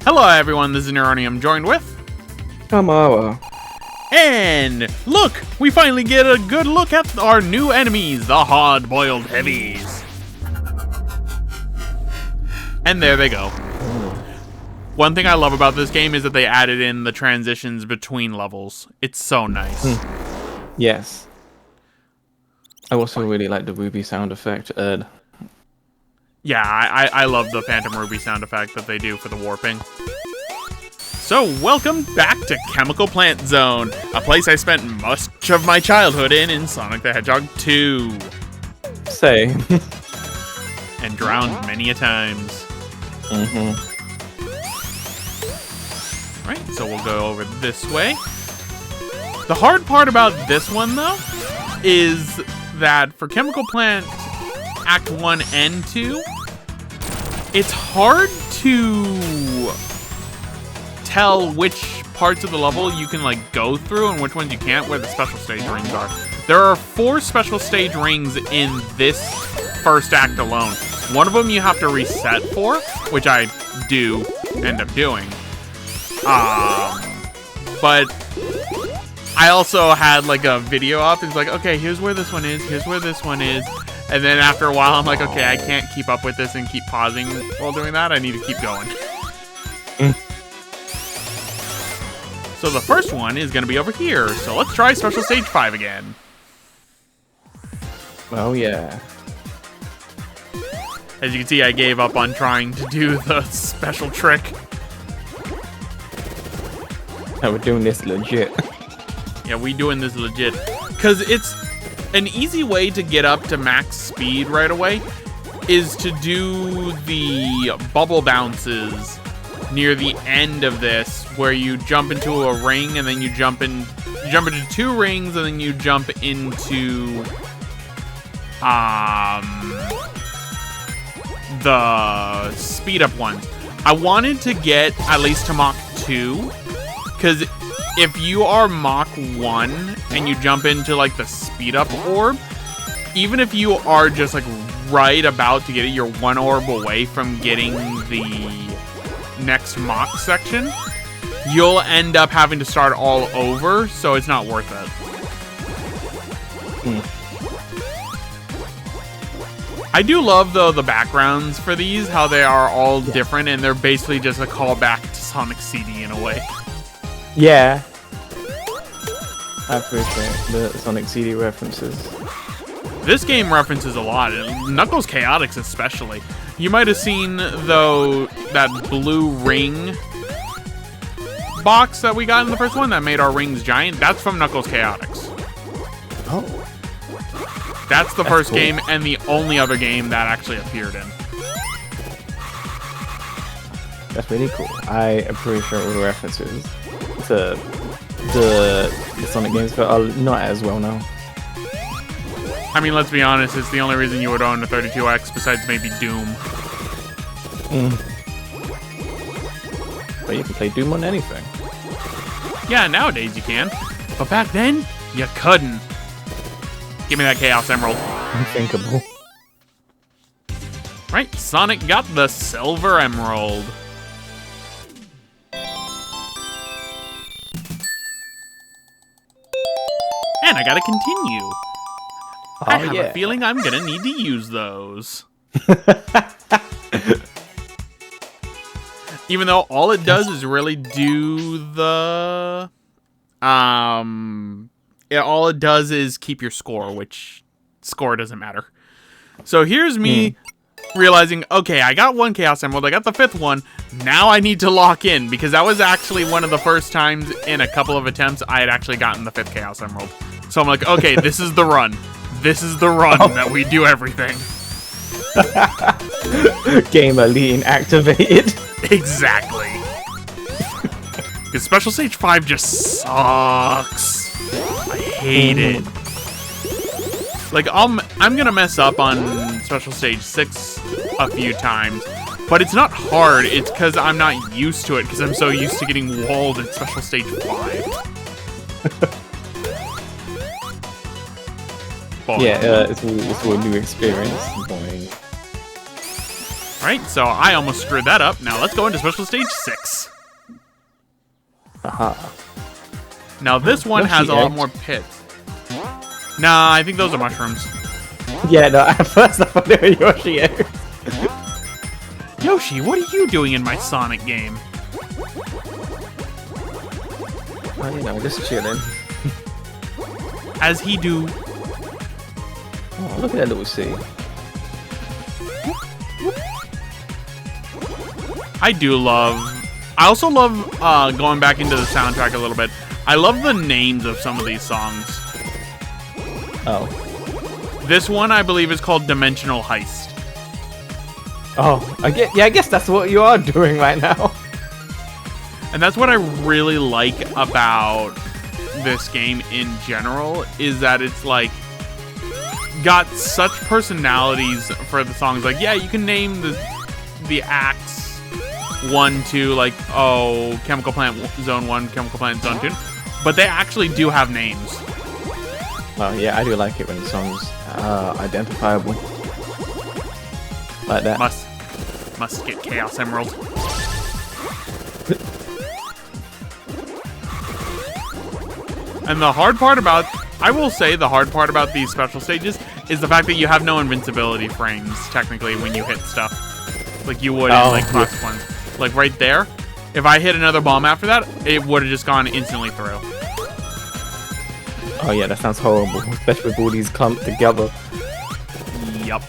Hello everyone, this is Neronium, joined with... Kamara. And look, we finally get a good look at our new enemies, the hard-boiled heavies. And there they go. One thing I love about this game is that they added in the transitions between levels. It's so nice. Yes. I also really like the Ruby sound effect. Yeah, I love the Phantom Ruby sound effect that they do for the warping. So, welcome back to Chemical Plant Zone, a place I spent much of my childhood in Sonic the Hedgehog 2. Say. And drowned many a times. Right, so we'll go over this way. The hard part about this one, though, is that for Chemical Plant Act 1 and 2, it's hard to tell which parts of the level you can like go through and which ones you can't, where the special stage rings are. There are 4 special stage rings in this first act alone. One of them you have to reset for, which I do end up doing. But I also had like a video up. It's like, okay, here's where this one is, here's where this one is. And then after a while, I'm like, okay, I can't keep up with this and keep pausing while doing that. I need to keep going. So the first one is going to be over here. So let's try Special Stage 5 again. Oh, yeah. As you can see, I gave up on trying to do the special trick. No, we're doing this legit. Yeah, we doing this legit. Because it's an easy way to get up to max speed right away is to do the bubble bounces near the end of this, where you jump into a ring and then you jump into 2 rings and then you jump into the speed up ones. I wanted to get at least to Mach 2, because if you are Mach 1 and you jump into like the speed up orb, even if you are just like right about to get it, you're 1 orb away from getting the next Mach section, you'll end up having to start all over, so it's not worth it. I do love, though, the backgrounds for these, how they are all different, and they're basically just a callback to Sonic CD in a way. Yeah. I appreciate the Sonic CD references. This game references a lot, and Knuckles Chaotix especially. You might have seen, though, that blue ring box that we got in the first one that made our rings giant. That's from Knuckles Chaotix. Oh. That's the first cool. game and the only other game that actually appeared in. That's really cool. I appreciate all the references to the Sonic games, but are not as well known. I mean, let's be honest, it's the only reason you would own a 32X besides maybe Doom. But you can play Doom on anything. Yeah, nowadays you can. But back then, you couldn't. Give me that Chaos Emerald. Unthinkable. Right, Sonic got the Silver Emerald. And I gotta continue. I have a feeling I'm gonna need to use those. Even though all it does is really do the... all it does is keep your score, which score doesn't matter. So here's me realizing, okay, I got 1 Chaos Emerald, I got the 5th one, now I need to lock in, because that was actually one of the first times in a couple of attempts I had actually gotten the 5th Chaos Emerald. So I'm like, okay, this is the run. This is the run that we do everything. Gamer lean activated. Exactly. Because Special Stage 5 just sucks. I hate it. Like, I'm gonna mess up on Special Stage 6 a few times, but it's not hard. It's because I'm not used to it, because I'm so used to getting walled in Special Stage 5. Yeah, it's all a new experience. Boy. Right, so I almost screwed that up. Now let's go into special stage 6. Aha. Now this one Yoshi has a lot eggs. more pits. Nah, I think those are mushrooms. Yeah, no, at first I thought they were Yoshi eggs. Yoshi, what are you doing in my Sonic game? Oh, you know, just chilling. As he do. Oh, look at that little C. I do love. I also love going back into the soundtrack a little bit. I love the names of some of these songs. Oh. This one, I believe, is called Dimensional Heist. Oh, I guess that's what you are doing right now. And that's what I really like about this game in general, is that it's like got such personalities for the songs. Like, yeah, you can name the acts 1, 2, like, oh, Chemical Plant Zone 1, Chemical Plant Zone 2, but they actually do have names. Oh yeah, I do like it when the songs are identifiable. Like that. Must get Chaos Emerald. And the hard part about, I will say the hard part about these special stages is the fact that you have no invincibility frames, technically, when you hit stuff. Like you would in, like, classic ones. Like, right there, if I hit another bomb after that, it would have just gone instantly through. Oh yeah, that sounds horrible, especially with all these clumped together. Yup.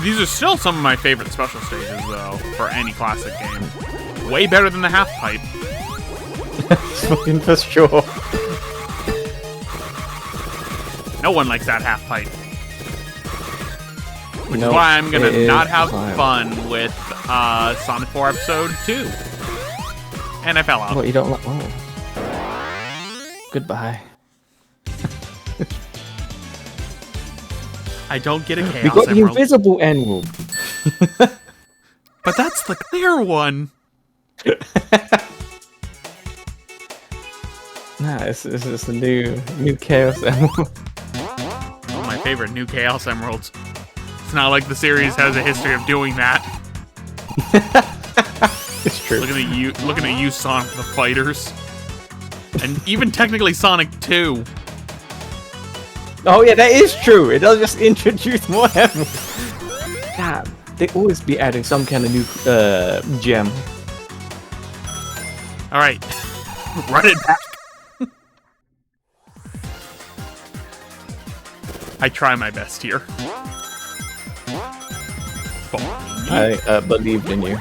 These are still some of my favorite special stages, though, for any classic game. Way better than the half pipe. Fucking for sure. No one likes that half pipe. Which Nope, is why I'm gonna it not is have fine. fun with Sonic 4 Episode 2. And I fell out. What, you don't like? Oh. Goodbye. I don't get a Chaos We got the Emerald. invisible emerald. But that's the clear one. Nah, it's the new Chaos Emerald. Oh, my favorite, new Chaos Emeralds. It's not like the series has a history of doing that. It's true. Looking at you, Sonic the Fighters. And even technically Sonic 2. Oh yeah, that is true. It does just introduce more emeralds. Damn, they always be adding some kind of new gem. Alright. Run it back. I try my best here. I believed in you.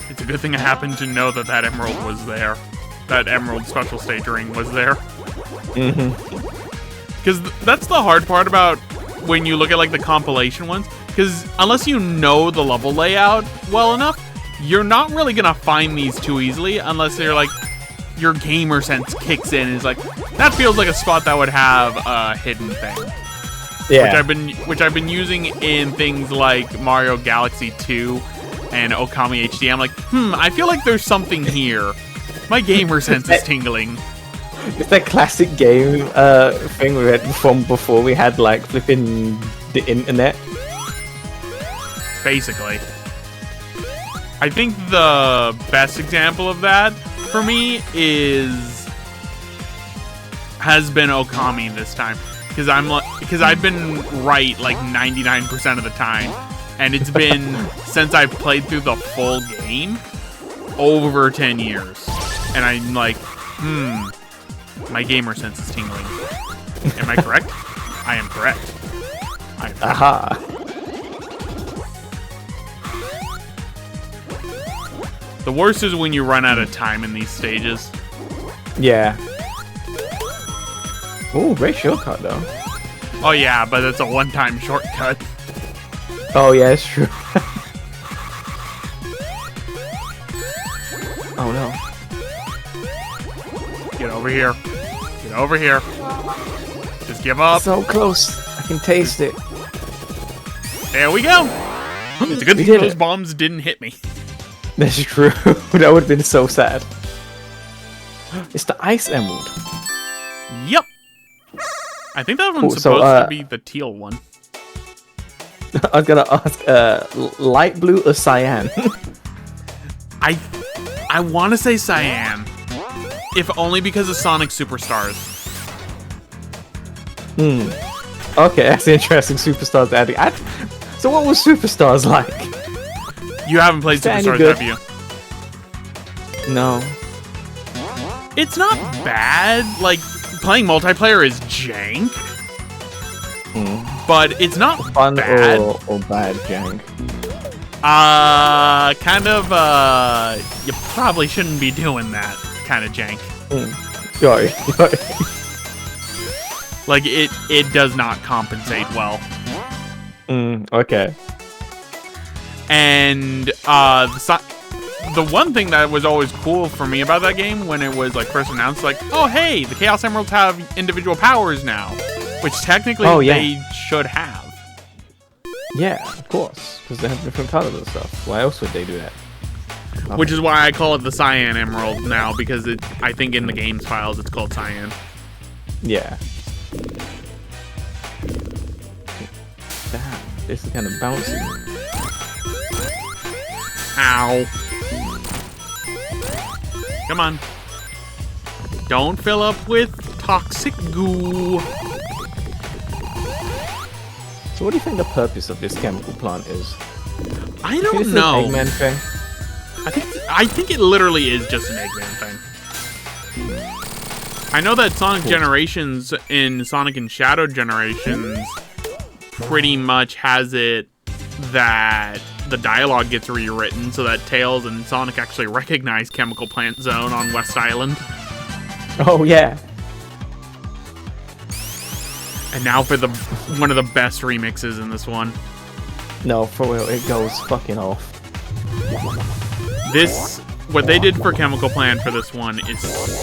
It's a good thing I happened to know that that emerald was there. That emerald special stage ring was there. Mm-hmm. Because that's the hard part about when you look at, like, the compilation ones. Because unless you know the level layout well enough, you're not really going to find these too easily unless they're, like, your gamer sense kicks in and is like, that feels like a spot that would have a hidden thing. Yeah. Which I've been using in things like Mario Galaxy 2 and Okami HD. I'm like, I feel like there's something here. My gamer sense is tingling. It's that classic game thing we had from before we had like flipping the internet. Basically. I think the best example of that for me has been Okami this time. Because I've been right like 99% of the time. And it's been since I've played through the full game over 10 years. And I'm like, my gamer sense is tingling. Am I correct? I am correct. I am correct. Aha. The worst is when you run out of time in these stages. Yeah. Oh, great shortcut though. Oh yeah, but it's a one-time shortcut. Oh yeah, it's true. Oh no. Get over here. Get over here. Just give up. So close. I can taste it. There we go. It's a good We thing did those it. bombs didn't hit me. That's true. That would have been so sad. It's the ice emerald. Yep. I think that one's Cool, so, supposed to be the teal one. I was gonna ask, light blue or cyan? I want to say cyan, if only because of Sonic Superstars. Okay, that's interesting. Superstars adding. So what was Superstars like? You haven't played Is that any Superstars, good? have you? No. It's not bad. Like, playing multiplayer is jank, but it's not Fun bad. or bad, jank? Kind of, you probably shouldn't be doing that kind of jank. Got it. Like, it does not compensate well. Okay. And, the one thing that was always cool for me about that game when it was, like, first announced, like, oh, hey, the Chaos Emeralds have individual powers now, which technically they should have. Yeah, of course, because they have different colors and stuff. Why else would they do that? Okay. Which is why I call it the Cyan Emerald now, because I think in the game's files it's called Cyan. Yeah. Damn, this is kind of bouncy. Ow. Come on. Don't fill up with toxic goo. So what do you think the purpose of this chemical plant is? I Is don't this know. an Eggman thing? I think it literally is just an Eggman thing. I know that Sonic Generations in Sonic and Shadow Generations pretty much has it that the dialogue gets rewritten so that Tails and Sonic actually recognize Chemical Plant Zone on West Island. Oh yeah. And now for one of the best remixes in this one. No, for real, it goes fucking off. What they did for Chemical Plant for this one is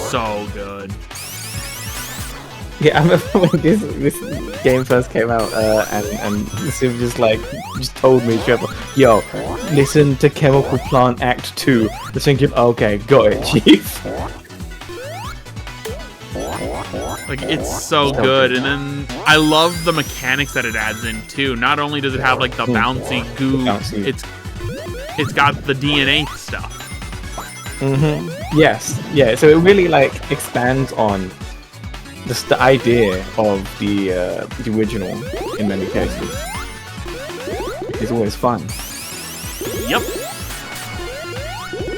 so good. Yeah, I remember when this game first came out, and Sim just told me, Trevor, yo, listen to Chemical Plant Act 2. I was thinking, okay, got it, Chief. Like, it's so good, and then I love the mechanics that it adds in too. Not only does it have like the bouncy goo, it's got the DNA stuff. Yes, yeah. So it really like expands on the idea of the original in many cases. It's always fun. Yep.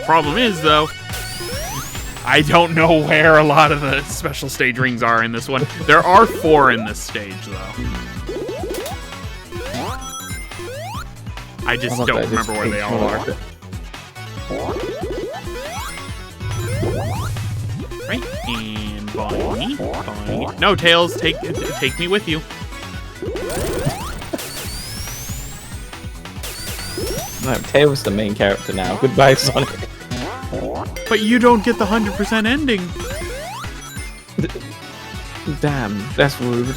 Problem is though, I don't know where a lot of the special stage rings are in this one. There are 4 in this stage, though. I just don't remember where they all are. Right, and Bonnie. No, Tails, take me with you. No, Tails the main character now. Goodbye, Sonic. But you don't get the 100% ending. Damn, that's rude.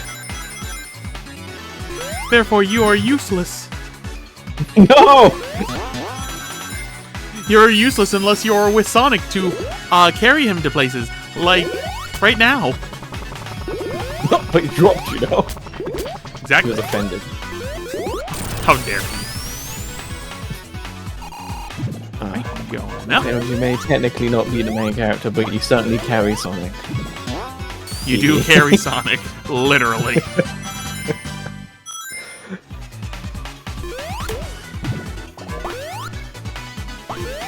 Therefore, you are useless. No! You're useless unless you're with Sonic to carry him to places. Like, right now. But he dropped you, know? Exactly. He was offended. How dare he? Going up. You may technically not be the main character, but you certainly carry Sonic. You do carry Sonic, literally.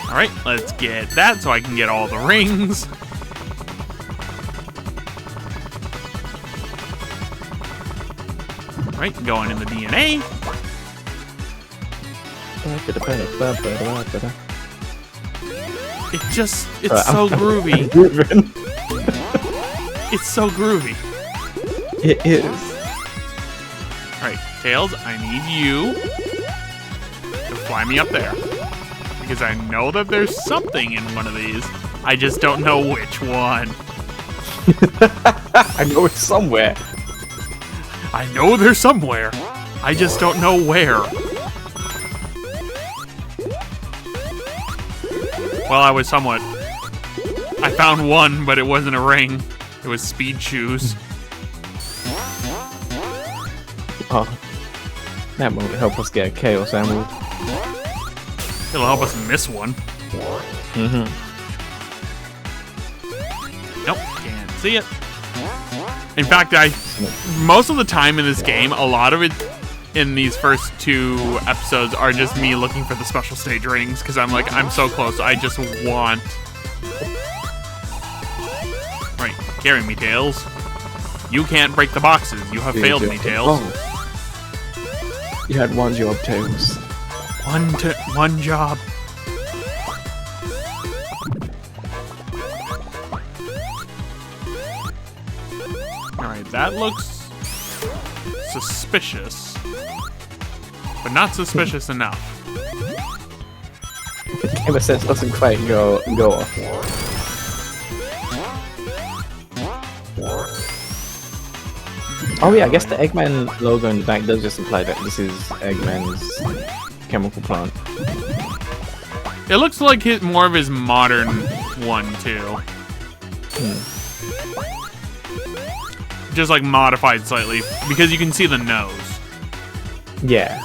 Alright, let's get that so I can get all the rings. Alright, going in the DNA. It's so groovy. It's so groovy. It is. Alright, Tails, I need you to fly me up there. Because I know that there's something in one of these. I just don't know which one. I know it's somewhere. I know there's somewhere. I just don't know where. Well, I found one, but it wasn't a ring. It was speed shoes. Oh. That won't help us get a Chaos Emerald. It'll help us miss one. Mm-hmm. Nope, can't see it. In fact, most of the time in this game, a lot of it in these first 2 episodes are just me looking for the special stage rings, because I'm like, I'm so close, I just want... Right, carry me, Tails. You can't break the boxes, you have failed me, Tails. Oh. You had one job, Tails. One job. Alright, that looks suspicious. But not suspicious enough. Gamer sense doesn't quite go off. Oh yeah, I guess the Eggman logo in the back does just imply that this is Eggman's chemical plant. It looks like more of his modern one, too. Just like modified slightly, because you can see the nose. Yeah.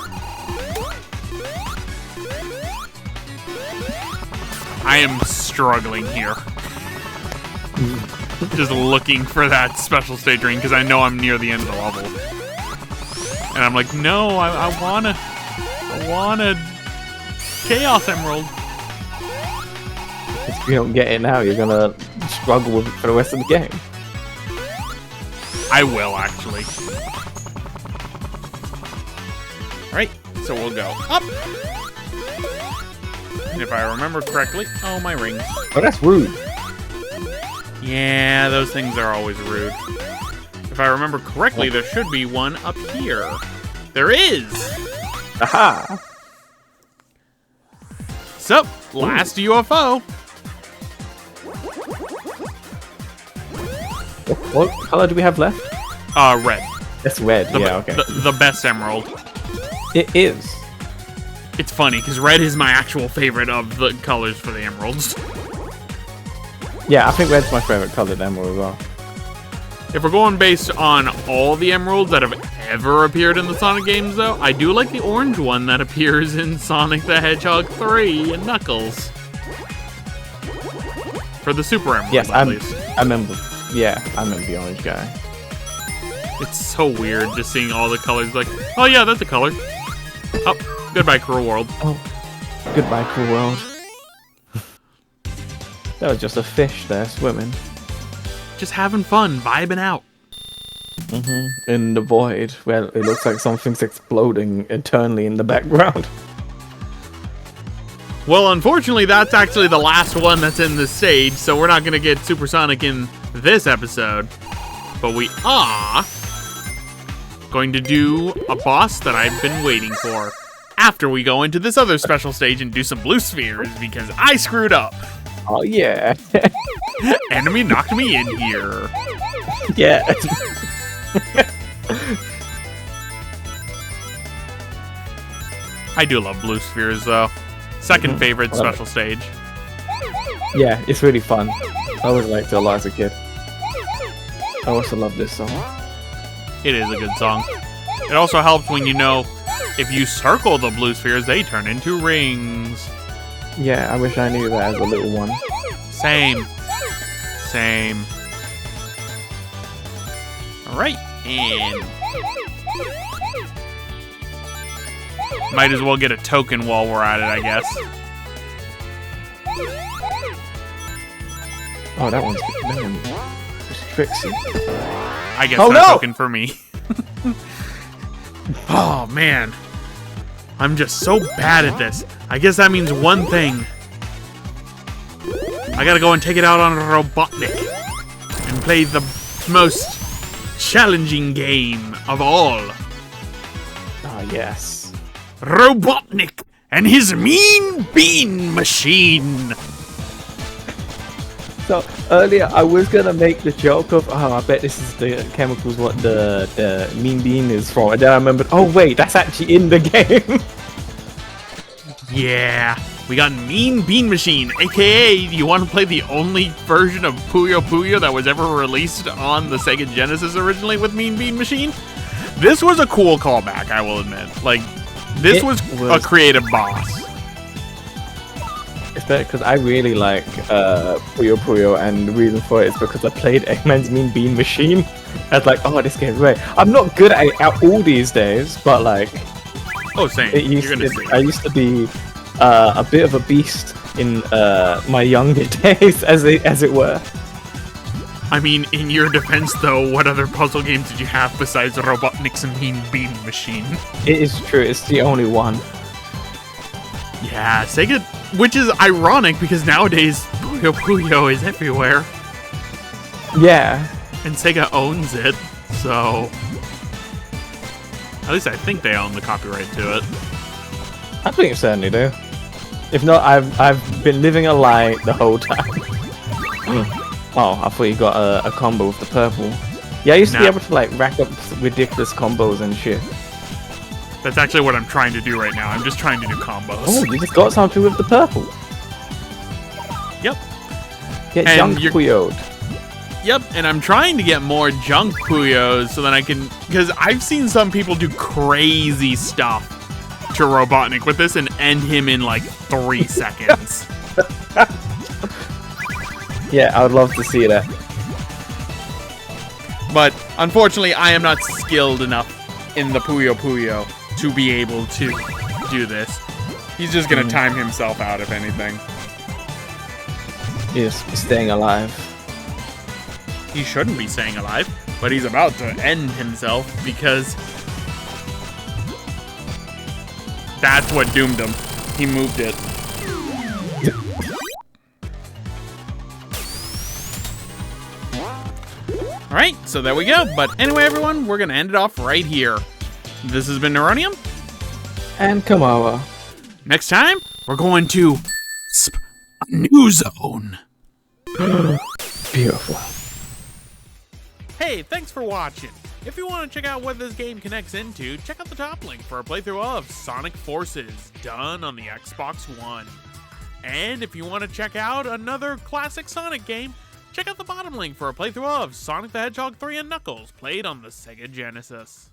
I am struggling here. Just looking for that special stage ring, because I know I'm near the end of the level. And I'm like, no, I want a Chaos Emerald. If you don't get it now, you're gonna struggle with it for the rest of the game. I will, actually. Alright, so we'll go up. And if I remember correctly... Oh, my rings. Oh, that's rude. Yeah, those things are always rude. If I remember correctly, there should be one up here. There is! Aha! So, last UFO. What color do we have left? Red. That's red, yeah, okay. The best emerald. It is. It's funny, because red is my actual favorite of the colors for the emeralds. Yeah, I think red's my favorite colored emerald as well. If we're going based on all the emeralds that have ever appeared in the Sonic games, though, I do like the orange one that appears in Sonic the Hedgehog 3 and Knuckles. For the Super Emeralds, yes, at least. I remember. Yeah, I remember the orange guy. It's so weird just seeing all the colors like, oh yeah, that's a color. Oh, goodbye, Cruel World. Oh, goodbye, Cruel World. That was just a fish there swimming. Just having fun, vibing out. In the void, where it looks like something's exploding eternally in the background. Well, unfortunately, that's actually the last one that's in this stage, so we're not going to get Supersonic in this episode. But we are going to do a boss that I've been waiting for after we go into this other special stage and do some blue spheres, because I screwed up. Oh, yeah. Enemy knocked me in here. Yeah. I do love blue spheres, though. Second favorite special stage. Yeah, it's really fun. I always liked it a lot as a kid. I also love this song. It is a good song. It also helps when you know if you circle the blue spheres, they turn into rings. Yeah, I wish I knew that as a little one. Same. Same. Alright, and... might as well get a token while we're at it, I guess. Oh, that one's it's Trixie. I guess Oh, no no! token for me. Oh, man. I'm just so bad at this. I guess that means one thing. I gotta go and take it out on Robotnik and play the most challenging game of all. Oh, yes. Robotnik and his mean bean machine. So, earlier I was gonna make the joke of, oh, I bet this is the chemicals what the mean bean is from. And then I remembered, oh wait, that's actually in the game. Yeah, we got Mean Bean Machine, aka you want to play the only version of Puyo-Puyo that was ever released on the Sega Genesis originally with Mean Bean Machine? This was a cool callback, I will admit. Like, this was a creative boss. It's better because I really like Puyo-Puyo, and the reason for it is because I played Eggman's Mean Bean Machine. I was like, oh, this game's great. I'm not good at it all these days, but like, oh, same. I used to be a bit of a beast in my younger days, as it were. I mean, in your defense, though, what other puzzle games did you have besides Robotnik's Mean Bean Machine? It is true. It's the only one. Yeah, Sega, which is ironic because nowadays Puyo-Puyo is everywhere. Yeah. And Sega owns it, so at least I think they own the copyright to it. I think it certainly do. If not, I've been living a lie the whole time. Oh, I thought you got a combo with the purple. Yeah, I used to be able to like rack up ridiculous combos and shit. That's actually what I'm trying to do right now. I'm just trying to do combos. Oh, you just got something with the purple. Yep. Get junk Puyo'd. Yep, and I'm trying to get more junk Puyos so that I can... Because I've seen some people do crazy stuff to Robotnik with this and end him in like 3 seconds. Yeah, I would love to see that. But unfortunately, I am not skilled enough in the Puyo-Puyo to be able to do this. He's just gonna time himself out, if anything. He's staying alive. He shouldn't be staying alive, but he's about to end himself because that's what doomed him. He moved it. Alright, so there we go. But anyway, everyone, we're gonna end it off right here. This has been Neronium. And Kamawa. Next time, we're going to a new zone. Beautiful. Hey, thanks for watching. If you want to check out what this game connects into, check out the top link for a playthrough of Sonic Forces, done on the Xbox One. And if you want to check out another classic Sonic game, check out the bottom link for a playthrough of Sonic the Hedgehog 3 and Knuckles, played on the Sega Genesis.